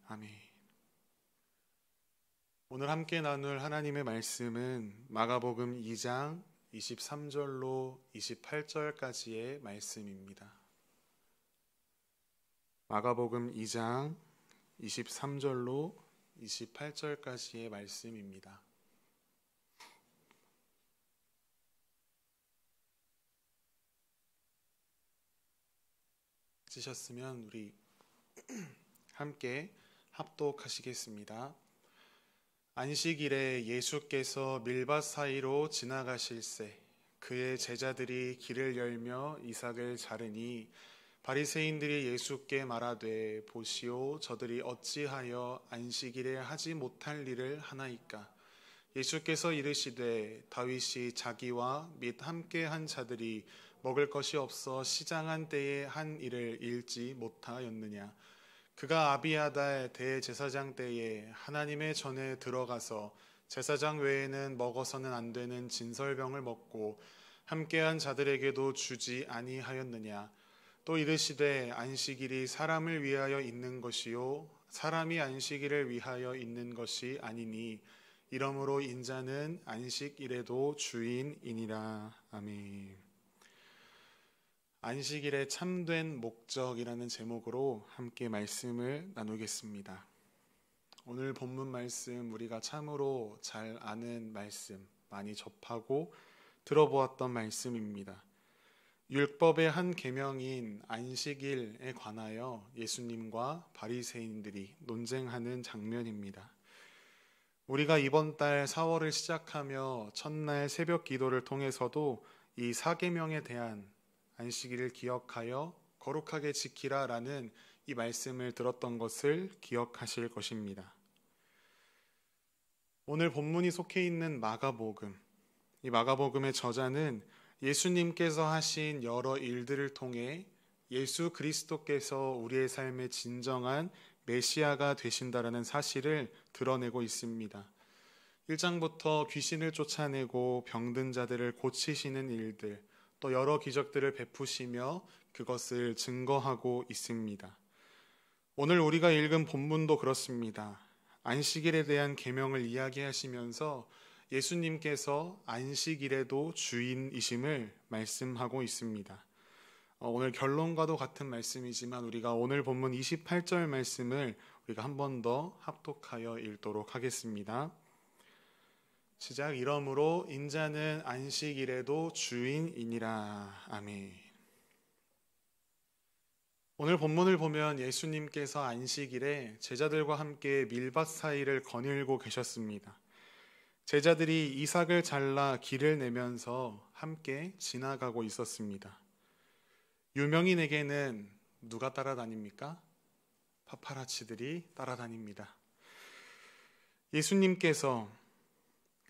아멘. 오늘 함께 나눌 하나님의 말씀은 마가복음 2장 23절로 28절까지의 말씀입니다. 마가복음 2장 23절로 28절까지의 말씀입니다. 찾으셨으면 우리 함께 합독하시겠습니다. 안식일에 예수께서 밀밭 사이로 지나가실새 그의 제자들이 길을 열며 이삭을 자르니 바리새인들이 예수께 말하되 보시오 저들이 어찌하여 안식일에 하지 못할 일을 하나이까. 예수께서 이르시되 다윗이 자기와 및 함께한 자들이 먹을 것이 없어 시장한 때에 한 일을 잃지 못하였느냐. 그가 아비아달 대제사장 때에 하나님의 전에 들어가서 제사장 외에는 먹어서는 안 되는 진설병을 먹고 함께한 자들에게도 주지 아니하였느냐. 또 이르시되 안식일이 사람을 위하여 있는 것이요 사람이 안식일을 위하여 있는 것이 아니니 이러므로 인자는 안식일에도 주인이니라. 아멘. 안식일의 참된 목적이라는 제목으로 함께 말씀을 나누겠습니다. 오늘 본문 말씀 우리가 참으로 잘 아는 말씀, 많이 접하고 들어보았던 말씀입니다. 율법의 한 계명인 안식일에 관하여 예수님과 바리새인들이 논쟁하는 장면입니다. 우리가 이번 달 4월을 시작하며 첫날 새벽 기도를 통해서도 이 사계명에 대한 안식일을 기억하여 거룩하게 지키라라는 이 말씀을 들었던 것을 기억하실 것입니다. 오늘 본문이 속해 있는 마가복음, 이 마가복음의 저자는 예수님께서 하신 여러 일들을 통해 예수 그리스도께서 우리의 삶의 진정한 메시아가 되신다라는 사실을 드러내고 있습니다. 1장부터 귀신을 쫓아내고 병든 자들을 고치시는 일들, 또 여러 기적들을 베푸시며 그것을 증거하고 있습니다. 오늘 우리가 읽은 본문도 그렇습니다. 안식일에 대한 계명을 이야기하시면서 예수님께서 안식일에도 주인이심을 말씀하고 있습니다. 오늘 결론과도 같은 말씀이지만 우리가 오늘 본문 28절 말씀을 우리가 한 번 더 합독하여 읽도록 하겠습니다. 시작. 이러므로 인자는 안식일에도 주인이니라. 아멘. 오늘 본문을 보면 예수님께서 안식일에 제자들과 함께 밀밭 사이를 거닐고 계셨습니다. 제자들이 이삭을 잘라 길을 내면서 함께 지나가고 있었습니다. 유명인에게는 누가 따라다닙니까? 파파라치들이 따라다닙니다. 예수님께서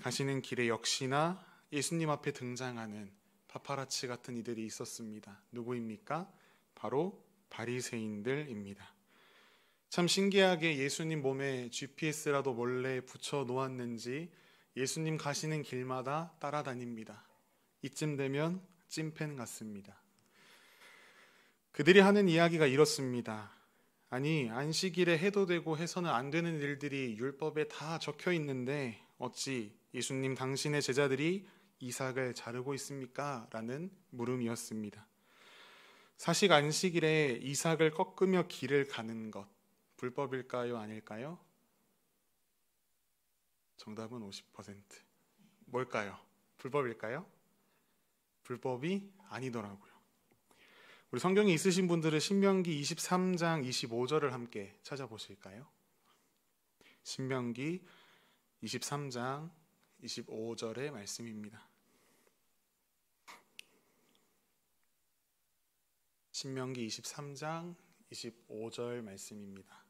가시는 길에 역시나 예수님 앞에 등장하는 파파라치 같은 이들이 있었습니다. 누구입니까? 바로 바리새인들입니다. 참 신기하게 예수님 몸에 GPS라도 몰래 붙여 놓았는지 예수님 가시는 길마다 따라다닙니다. 이쯤 되면 찐팬 같습니다. 그들이 하는 이야기가 이렇습니다. 아니, 안식일에 해도 되고 해서는 안 되는 일들이 율법에 다 적혀 있는데 어찌 예수님 당신의 제자들이 이삭을 자르고 있습니까? 라는 물음이었습니다. 사실 안식일에 이삭을 꺾으며 길을 가는 것 불법일까요? 아닐까요? 정답은 50%. 뭘까요? 불법일까요? 불법이 아니더라고요. 우리 성경이 있으신 분들은 신명기 23장 25절을 함께 찾아보실까요? 신명기 23장 25절의 말씀입니다. 신명기 23장 25절 말씀입니다.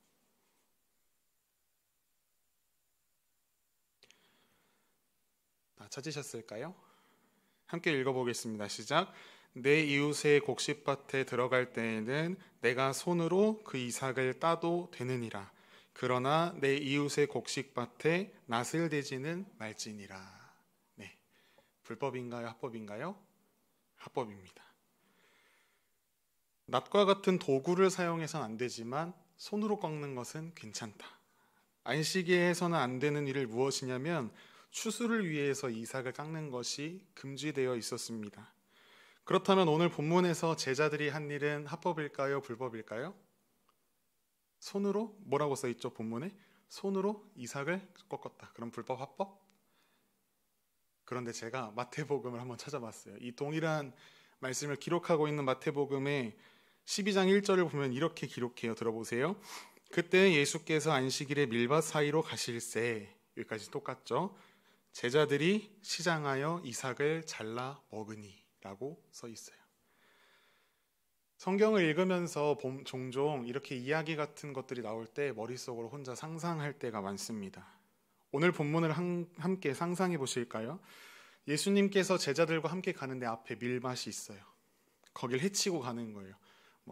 찾으셨을까요? 함께 읽어보겠습니다. 시작. 내 이웃의 곡식밭에 들어갈 때에는 내가 손으로 그 이삭을 따도 되느니라. 그러나 내 이웃의 곡식밭에 낫을 대지는 말지니라. 네, 불법인가요? 합법인가요? 합법입니다. 낫과 같은 도구를 사용해서는 안 되지만 손으로 꺾는 것은 괜찮다. 안식일에 해서는 안 되는 일을 무엇이냐면 추수를 위해서 이삭을 깎는 것이 금지되어 있었습니다. 그렇다면 오늘 본문에서 제자들이 한 일은 합법일까요? 불법일까요? 손으로 뭐라고 써 있죠? 본문에 손으로 이삭을 꺾었다. 그럼 불법 합법? 그런데 제가 마태복음을 한번 찾아봤어요. 이 동일한 말씀을 기록하고 있는 마태복음의 12장 1절을 보면 이렇게 기록해요. 들어보세요. 그때 예수께서 안식일에 밀밭 사이로 가실새, 여기까지 똑같죠? 제자들이 시장하여 이삭을 잘라 먹으니 라고 써 있어요. 성경을 읽으면서 종종 이렇게 이야기 같은 것들이 나올 때 머릿속으로 혼자 상상할 때가 많습니다. 오늘 본문을 함께 상상해 보실까요? 예수님께서 제자들과 함께 가는데 앞에 밀밭이 있어요. 거길 헤치고 가는 거예요.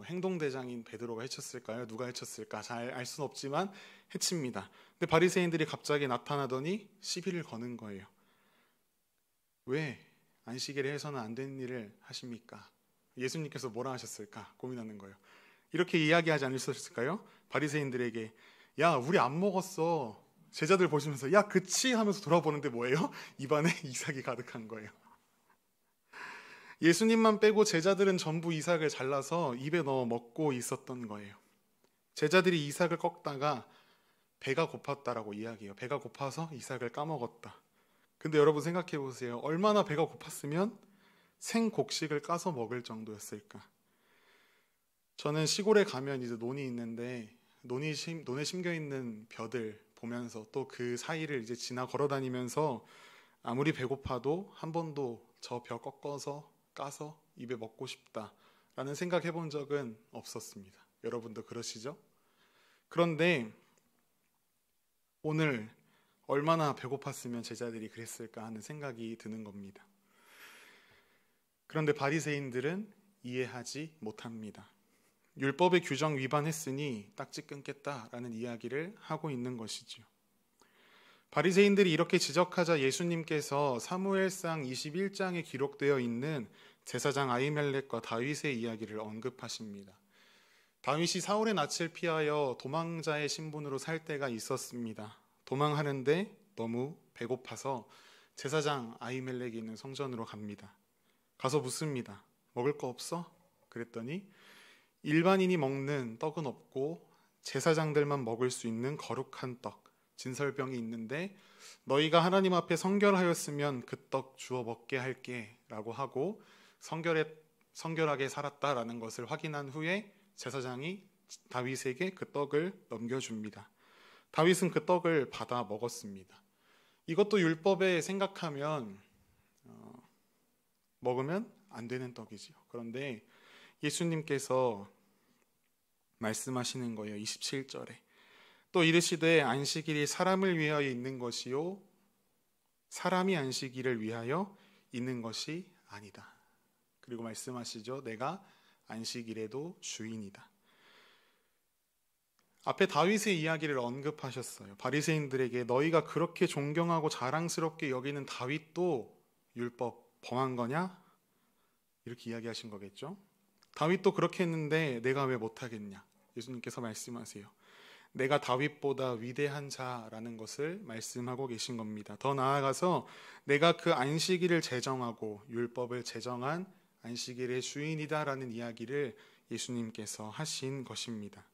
행동대장인 베드로가 헤쳤을까요? 누가 헤쳤을까? 잘 알 수는 없지만 헤칩니다. 근데 바리새인들이 갑자기 나타나더니 시비를 거는 거예요. 왜 안식일에 해서는 안 되는 일을 하십니까? 예수님께서 뭐라 하셨을까? 고민하는 거예요. 이렇게 이야기하지 않으셨을까요? 바리새인들에게 야, 우리 안 먹었어. 제자들 보시면서 야, 그치? 하면서 돌아보는데 뭐예요? 입안에 이삭이 가득한 거예요. 예수님만 빼고 제자들은 전부 이삭을 잘라서 입에 넣어 먹고 있었던 거예요. 제자들이 이삭을 꺾다가 배가 고팠다라고 이야기해요. 배가 고파서 이삭을 까먹었다. 근데 여러분 생각해 보세요. 얼마나 배가 고팠으면 생곡식을 까서 먹을 정도였을까? 저는 시골에 가면 이제 논이 있는데 논에 심겨 있는 벼들 보면서 또 그 사이를 이제 지나 걸어 다니면서 아무리 배고파도 한 번도 저 벼 꺾어서 까서 입에 먹고 싶다라는 생각 해본 적은 없었습니다. 여러분도 그러시죠? 그런데 오늘 얼마나 배고팠으면 제자들이 그랬을까 하는 생각이 드는 겁니다. 그런데 바리새인들은 이해하지 못합니다. 율법의 규정 위반했으니 딱지 끊겠다라는 이야기를 하고 있는 것이지요. 바리새인들이 이렇게 지적하자 예수님께서 사무엘상 21장에 기록되어 있는 제사장 아히멜렉과 다윗의 이야기를 언급하십니다. 다윗이 사울의 낯을 피하여 도망자의 신분으로 살 때가 있었습니다. 도망하는데 너무 배고파서 제사장 아히멜렉이 있는 성전으로 갑니다. 가서 묻습니다. 먹을 거 없어? 그랬더니 일반인이 먹는 떡은 없고 제사장들만 먹을 수 있는 거룩한 떡, 진설병이 있는데 너희가 하나님 앞에 성결하였으면 그 떡 주어 먹게 할게 라고 하고 성결하게 살았다라는 것을 확인한 후에 제사장이 다윗에게 그 떡을 넘겨줍니다. 다윗은 그 떡을 받아 먹었습니다. 이것도 율법에 생각하면 먹으면 안 되는 떡이지요. 그런데 예수님께서 말씀하시는 거예요. 27절에 또 이르시되 안식일이 사람을 위하여 있는 것이요 사람이 안식일을 위하여 있는 것이 아니다. 그리고 말씀하시죠. 내가 안식일에도 주인이다. 앞에 다윗의 이야기를 언급하셨어요. 바리새인들에게 너희가 그렇게 존경하고 자랑스럽게 여기는 다윗도 율법 범한 거냐? 이렇게 이야기하신 거겠죠. 다윗도 그렇게 했는데 내가 왜 못하겠냐? 예수님께서 말씀하세요. 내가 다윗보다 위대한 자라는 것을 말씀하고 계신 겁니다. 더 나아가서 내가 그 안식일을 제정하고 율법을 제정한 안식일의 주인이다라는 이야기를 예수님께서 하신 것입니다.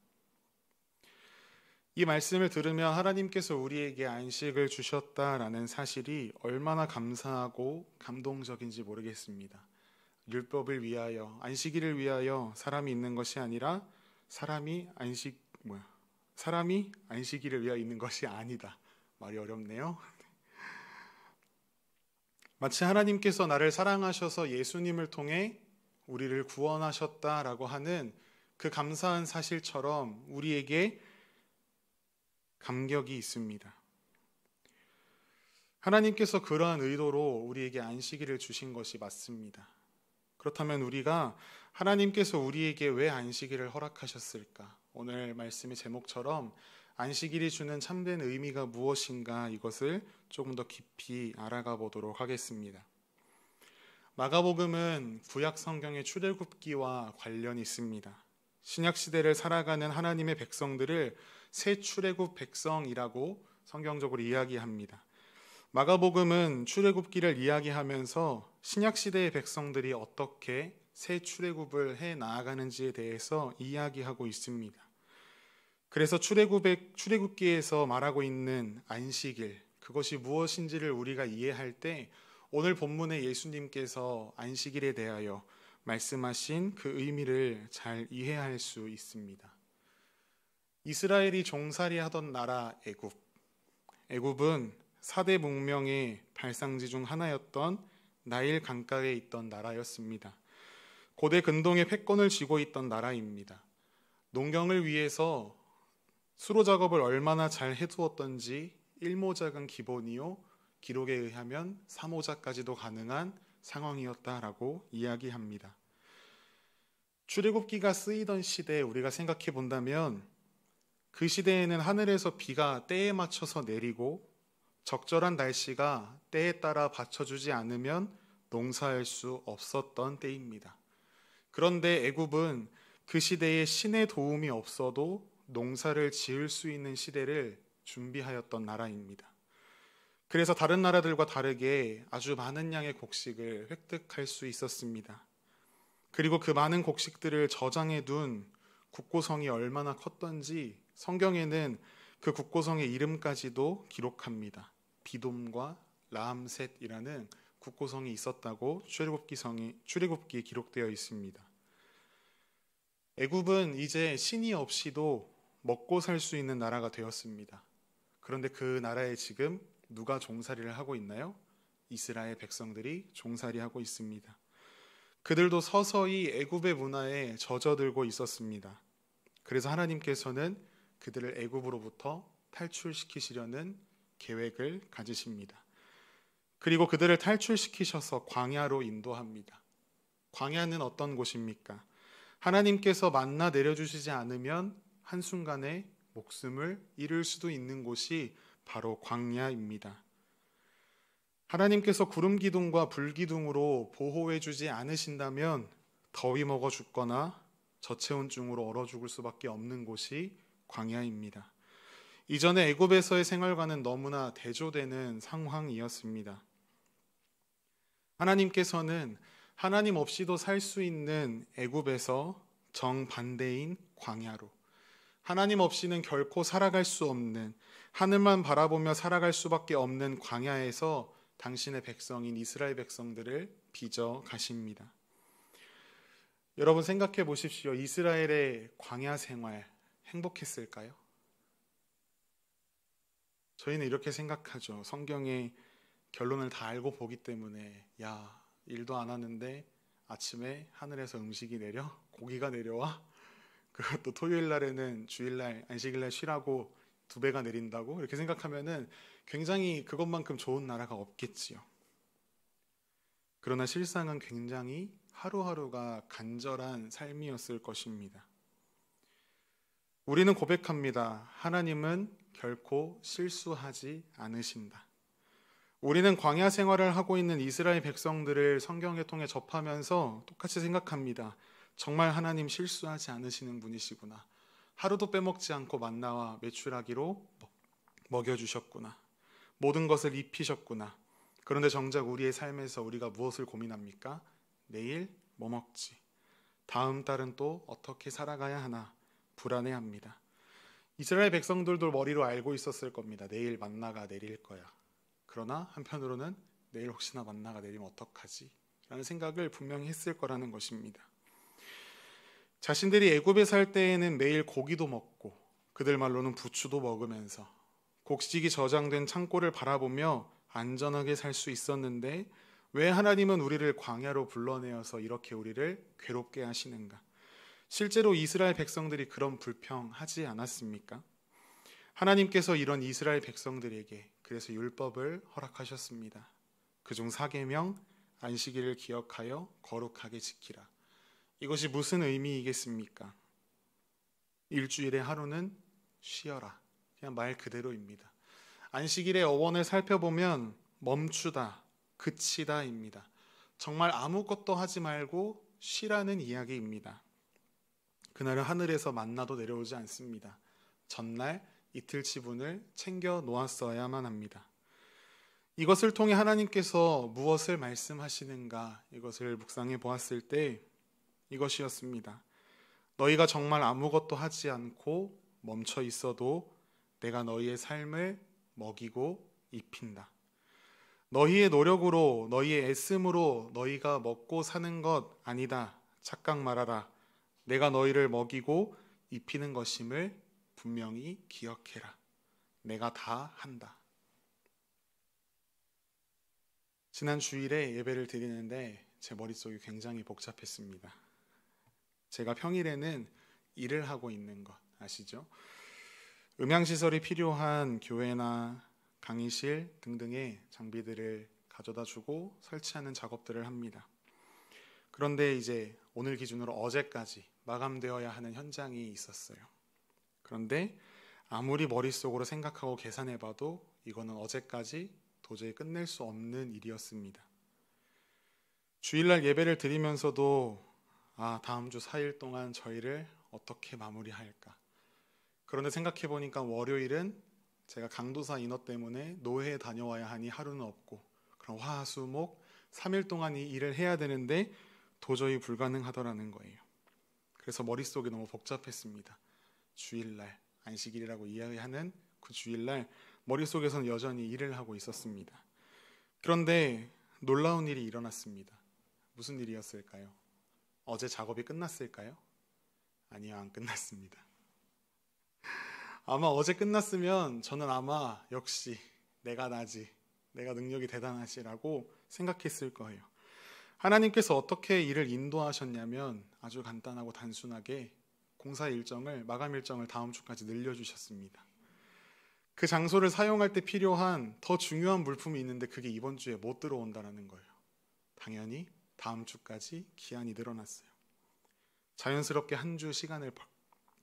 이 말씀을 들으면 하나님께서 우리에게 안식을 주셨다라는 사실이 얼마나 감사하고 감동적인지 모르겠습니다. 율법을 위하여, 안식일을 위하여 사람이 있는 것이 아니라 사람이 안식일을 위하여 있는 것이 아니다. 말이 어렵네요. 마치 하나님께서 나를 사랑하셔서 예수님을 통해 우리를 구원하셨다라고 하는 그 감사한 사실처럼 우리에게 감격이 있습니다. 하나님께서 그러한 의도로 우리에게 안식일을 주신 것이 맞습니다. 그렇다면 우리가 하나님께서 우리에게 왜 안식일을 허락하셨을까? 오늘 말씀의 제목처럼 안식일이 주는 참된 의미가 무엇인가 이것을 조금 더 깊이 알아가 보도록 하겠습니다. 마가복음은 구약 성경의 출애굽기와 관련이 있습니다. 신약 시대를 살아가는 하나님의 백성들을 새 출애굽 백성이라고 성경적으로 이야기합니다. 마가복음은 출애굽기를 이야기하면서 신약 시대의 백성들이 어떻게 새 출애굽을 해 나아가는지에 대해서 이야기하고 있습니다. 그래서 출애굽기에서 말하고 있는 안식일, 그것이 무엇인지를 우리가 이해할 때 오늘 본문에 예수님께서 안식일에 대하여 말씀하신 그 의미를 잘 이해할 수 있습니다. 이스라엘이 종살이 하던 나라 애굽. 애굽은 4대 문명의 발상지 중 하나였던 나일 강가에 있던 나라였습니다. 고대 근동의 패권을 쥐고 있던 나라입니다. 농경을 위해서 수로 작업을 얼마나 잘 해두었던지 1모작은 기본이요, 기록에 의하면 3모작까지도 가능한 상황이었다라고 이야기합니다. 출애굽기가 쓰이던 시대에 우리가 생각해 본다면 그 시대에는 하늘에서 비가 때에 맞춰서 내리고 적절한 날씨가 때에 따라 받쳐주지 않으면 농사할 수 없었던 때입니다. 그런데 애굽은 그 시대에 신의 도움이 없어도 농사를 지을 수 있는 시대를 준비하였던 나라입니다. 그래서 다른 나라들과 다르게 아주 많은 양의 곡식을 획득할 수 있었습니다. 그리고 그 많은 곡식들을 저장해 둔 국고성이 얼마나 컸던지 성경에는 그 국고성의 이름까지도 기록합니다. 비돔과 라암셋이라는 국고성이 있었다고 출애굽기에 기록되어 있습니다. 애굽은 이제 신이 없이도 먹고 살 수 있는 나라가 되었습니다. 그런데 그 나라에 지금 누가 종살이를 하고 있나요? 이스라엘 백성들이 종살이하고 있습니다. 그들도 서서히 애굽의 문화에 젖어들고 있었습니다. 그래서 하나님께서는 그들을 애굽으로부터 탈출시키시려는 계획을 가지십니다. 그리고 그들을 탈출시키셔서 광야로 인도합니다. 광야는 어떤 곳입니까? 하나님께서 만나 내려주시지 않으면 한순간에 목숨을 잃을 수도 있는 곳이 바로 광야입니다. 하나님께서 구름 기둥과 불 기둥으로 보호해 주지 않으신다면 더위 먹어 죽거나 저체온증으로 얼어 죽을 수밖에 없는 곳이 광야입니다. 이전에 애굽에서의 생활과는 너무나 대조되는 상황이었습니다. 하나님께서는 하나님 없이도 살 수 있는 애굽에서 정반대인 광야로, 하나님 없이는 결코 살아갈 수 없는, 하늘만 바라보며 살아갈 수밖에 없는 광야에서 당신의 백성인 이스라엘 백성들을 빚어 가십니다. 여러분 생각해 보십시오. 이스라엘의 광야 생활 행복했을까요? 저희는 이렇게 생각하죠. 성경의 결론을 다 알고 보기 때문에 일도 안 하는데 아침에 하늘에서 음식이 내려? 고기가 내려와? 그것도 토요일 날에는 주일날 안식일 날 쉬라고 2배가 내린다고? 이렇게 생각하면은 굉장히 그것만큼 좋은 나라가 없겠지요. 그러나 실상은 굉장히 하루하루가 간절한 삶이었을 것입니다. 우리는 고백합니다. 하나님은 결코 실수하지 않으신다. 우리는 광야 생활을 하고 있는 이스라엘 백성들을 성경을 통해 접하면서 똑같이 생각합니다. 정말 하나님 실수하지 않으시는 분이시구나. 하루도 빼먹지 않고 만나와 메추라기로 먹여주셨구나. 모든 것을 입히셨구나. 그런데 정작 우리의 삶에서 우리가 무엇을 고민합니까? 내일 뭐 먹지? 다음 달은 또 어떻게 살아가야 하나? 불안해합니다. 이스라엘 백성들도 머리로 알고 있었을 겁니다. 내일 만나가 내릴 거야. 그러나 한편으로는 내일 혹시나 만나가 내리면 어떡하지? 라는 생각을 분명히 했을 거라는 것입니다. 자신들이 애굽에 살 때에는 매일 고기도 먹고 그들 말로는 부추도 먹으면서 곡식이 저장된 창고를 바라보며 안전하게 살 수 있었는데 왜 하나님은 우리를 광야로 불러내어서 이렇게 우리를 괴롭게 하시는가? 실제로 이스라엘 백성들이 그런 불평하지 않았습니까? 하나님께서 이런 이스라엘 백성들에게 그래서 율법을 허락하셨습니다. 그중 4계명, 안식일을 기억하여 거룩하게 지키라. 이것이 무슨 의미이겠습니까? 일주일의 하루는 쉬어라. 그냥 말 그대로입니다. 안식일의 어원을 살펴보면 멈추다, 그치다입니다. 정말 아무것도 하지 말고 쉬라는 이야기입니다. 그날은 하늘에서 만나도 내려오지 않습니다. 전날 이틀 치분을 챙겨 놓았어야만 합니다. 이것을 통해 하나님께서 무엇을 말씀하시는가, 이것을 묵상해 보았을 때 이것이었습니다. 너희가 정말 아무것도 하지 않고 멈춰 있어도 내가 너희의 삶을 먹이고 입힌다. 너희의 노력으로, 너희의 애씀으로 너희가 먹고 사는 것 아니다. 착각 말아라. 내가 너희를 먹이고 입히는 것임을 분명히 기억해라. 내가 다 한다. 지난 주일에 예배를 드리는데 제 머릿속이 굉장히 복잡했습니다. 제가 평일에는 일을 하고 있는 것 아시죠? 음향시설이 필요한 교회나 강의실 등등의 장비들을 가져다 주고 설치하는 작업들을 합니다. 그런데 이제 오늘 기준으로 어제까지 마감되어야 하는 현장이 있었어요. 그런데 아무리 머릿속으로 생각하고 계산해봐도 이거는 어제까지 도저히 끝낼 수 없는 일이었습니다. 주일날 예배를 드리면서도 다음 주 4일 동안 저희를 어떻게 마무리할까? 그런데 생각해보니까 월요일은 제가 강도사 인허 때문에 노회에 다녀와야 하니 하루는 없고, 그럼 화, 수, 목 3일 동안 이 일을 해야 되는데 도저히 불가능하더라는 거예요. 그래서 머릿속이 너무 복잡했습니다. 주일날, 안식일이라고 이야기하는 그 주일날 머릿속에서는 여전히 일을 하고 있었습니다. 그런데 놀라운 일이 일어났습니다. 무슨 일이었을까요? 어제 작업이 끝났을까요? 아니요, 안 끝났습니다. 아마 어제 끝났으면 저는 아마 역시 내가 나지, 내가 능력이 대단하시라고 생각했을 거예요. 하나님께서 어떻게 일을 인도하셨냐면 아주 간단하고 단순하게 공사 일정을, 마감 일정을 다음 주까지 늘려주셨습니다. 그 장소를 사용할 때 필요한 더 중요한 물품이 있는데 그게 이번 주에 못 들어온다는 거예요. 당연히 다음 주까지 기한이 늘어났어요. 자연스럽게 한 주 시간을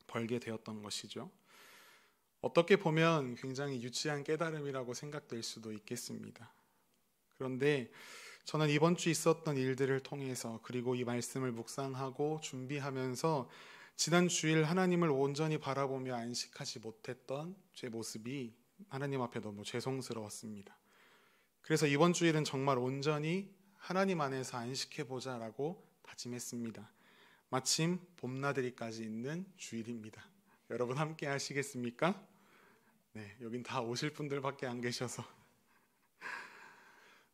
벌게 되었던 것이죠. 어떻게 보면 굉장히 유치한 깨달음이라고 생각될 수도 있겠습니다. 그런데 저는 이번 주 있었던 일들을 통해서, 그리고 이 말씀을 묵상하고 준비하면서 지난 주일 하나님을 온전히 바라보며 안식하지 못했던 제 모습이 하나님 앞에 너무 죄송스러웠습니다. 그래서 이번 주일은 정말 온전히 하나님 안에서 안식해보자라고 다짐했습니다. 마침 봄나들이까지 있는 주일입니다. 여러분 함께 하시겠습니까? 네, 여긴 다 오실 분들밖에 안 계셔서.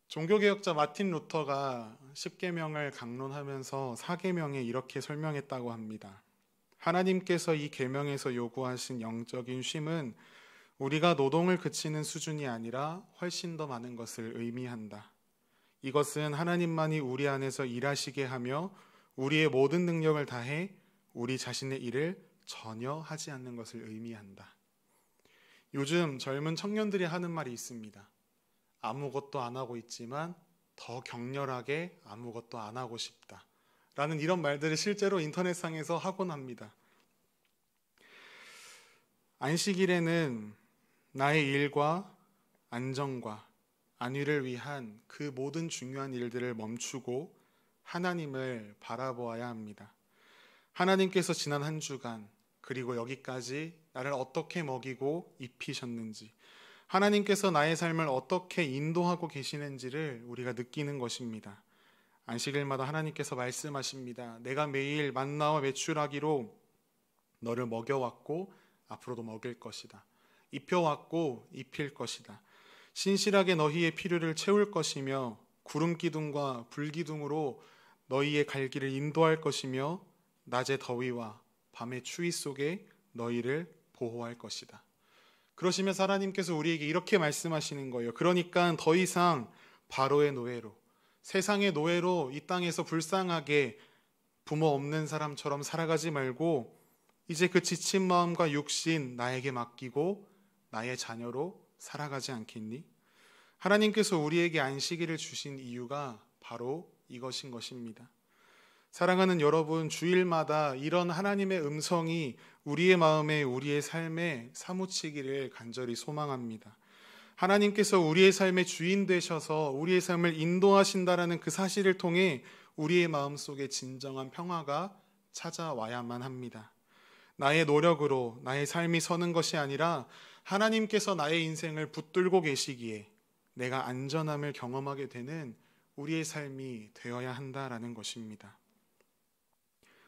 종교개혁자 마틴 루터가 10계명을 강론하면서 4계명에 이렇게 설명했다고 합니다. 하나님께서 이 계명에서 요구하신 영적인 쉼은 우리가 노동을 그치는 수준이 아니라 훨씬 더 많은 것을 의미한다. 이것은 하나님만이 우리 안에서 일하시게 하며 우리의 모든 능력을 다해 우리 자신의 일을 전혀 하지 않는 것을 의미한다. 요즘 젊은 청년들이 하는 말이 있습니다. 아무것도 안 하고 있지만 더 격렬하게 아무것도 안 하고 싶다 라는 이런 말들을 실제로 인터넷상에서 하곤 합니다. 안식일에는 나의 일과 안정과 안위를 위한 그 모든 중요한 일들을 멈추고 하나님을 바라보아야 합니다. 하나님께서 지난 한 주간, 그리고 여기까지 나를 어떻게 먹이고 입히셨는지, 하나님께서 나의 삶을 어떻게 인도하고 계시는지를 우리가 느끼는 것입니다. 안식일마다 하나님께서 말씀하십니다. 내가 매일 만나와 메추라기로 너를 먹여왔고 앞으로도 먹일 것이다. 입혀왔고 입힐 것이다. 신실하게 너희의 필요를 채울 것이며 구름기둥과 불기둥으로 너희의 갈 길을 인도할 것이며 낮의 더위와 밤의 추위 속에 너희를 보호할 것이다. 그러시면서 하나님께서 우리에게 이렇게 말씀하시는 거예요. 그러니까 더 이상 바로의 노예로, 세상의 노예로 이 땅에서 불쌍하게 부모 없는 사람처럼 살아가지 말고 이제 그 지친 마음과 육신 나에게 맡기고 나의 자녀로 살아가지 않겠니? 하나님께서 우리에게 안식일을 주신 이유가 바로 이것인 것입니다. 사랑하는 여러분, 주일마다 이런 하나님의 음성이 우리의 마음에, 우리의 삶에 사무치기를 간절히 소망합니다. 하나님께서 우리의 삶의 주인 되셔서 우리의 삶을 인도하신다라는 그 사실을 통해 우리의 마음속에 진정한 평화가 찾아와야만 합니다. 나의 노력으로 나의 삶이 서는 것이 아니라 하나님께서 나의 인생을 붙들고 계시기에 내가 안전함을 경험하게 되는 우리의 삶이 되어야 한다라는 것입니다.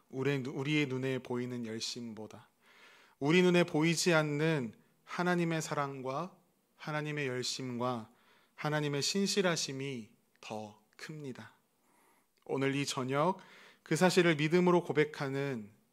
우리의 눈에 보이는 열심보다 우리 눈에 보이지 않는 하나님의 사랑과 하나님의 열심과 하나님의 신실하심이 더 큽니다. 오늘 이 저녁 그 사실을 믿음으로 고백하는